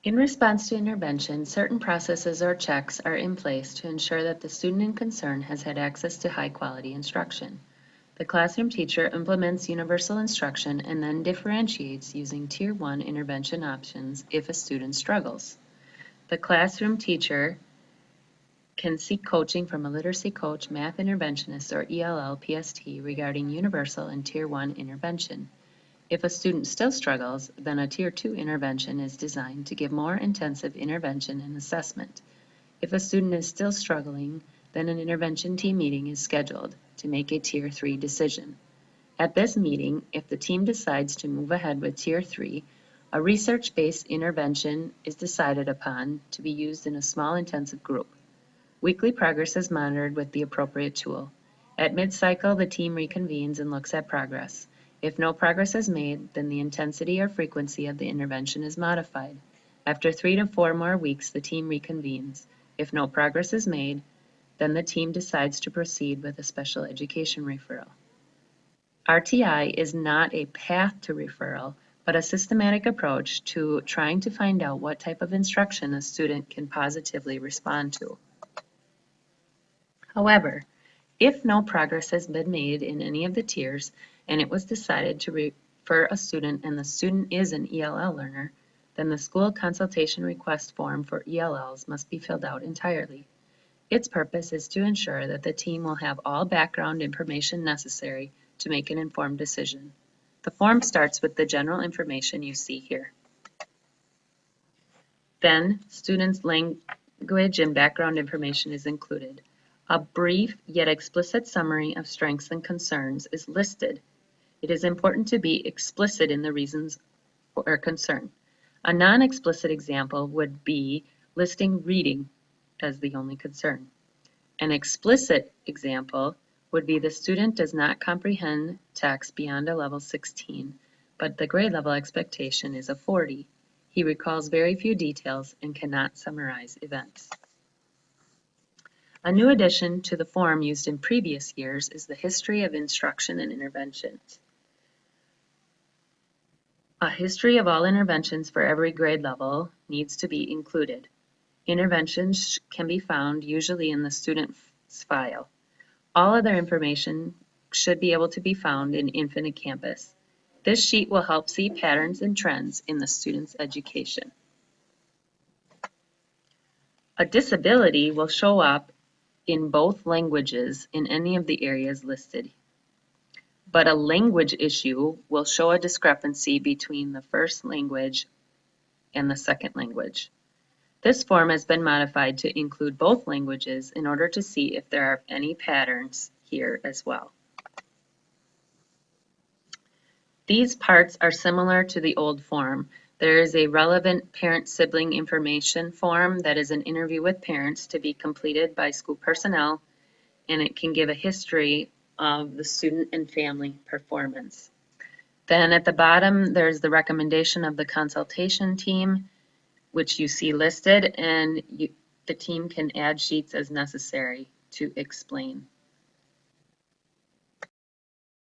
In response to intervention, certain processes or checks are in place to ensure that the student in concern has had access to high-quality instruction. The classroom teacher implements universal instruction and then differentiates using Tier 1 intervention options if a student struggles. The classroom teacher can seek coaching from a literacy coach, math interventionist, or ELL PST regarding universal and Tier 1 intervention. If a student still struggles, then a Tier 2 intervention is designed to give more intensive intervention and assessment. If a student is still struggling, then an intervention team meeting is scheduled to make a Tier 3 decision. At this meeting, if the team decides to move ahead with Tier 3, a research-based intervention is decided upon to be used in a small intensive group. Weekly progress is monitored with the appropriate tool. At mid-cycle, the team reconvenes and looks at progress. If no progress is made, then the intensity or frequency of the intervention is modified. After 3 to 4 more weeks, the team reconvenes. If no progress is made, then the team decides to proceed with a special education referral. RTI is not a path to referral, but a systematic approach to trying to find out what type of instruction a student can positively respond to. However, if no progress has been made in any of the tiers and it was decided to refer a student and the student is an ELL learner, then the school consultation request form for ELLs must be filled out entirely. Its purpose is to ensure that the team will have all background information necessary to make an informed decision. The form starts with the general information you see here. Then, students' language and background information is included. A brief yet explicit summary of strengths and concerns is listed. It is important to be explicit in the reasons for concern. A non-explicit example would be listing reading as the only concern. An explicit example would be the student does not comprehend text beyond a level 16, but the grade level expectation is a 40. He recalls very few details and cannot summarize events. A new addition to the form used in previous years is the history of instruction and interventions. A history of all interventions for every grade level needs to be included. Interventions can be found usually in the student's file. All other information should be able to be found in Infinite Campus. This sheet will help see patterns and trends in the student's education. A disability will show up in both languages in any of the areas listed. But a language issue will show a discrepancy between the first language and the second language. This form has been modified to include both languages in order to see if there are any patterns here as well. These parts are similar to the old form. There is a relevant parent-sibling information form that is an interview with parents to be completed by school personnel, and it can give a history of the student and family performance. Then at the bottom, there's the recommendation of the consultation team, which you see listed, and the team can add sheets as necessary to explain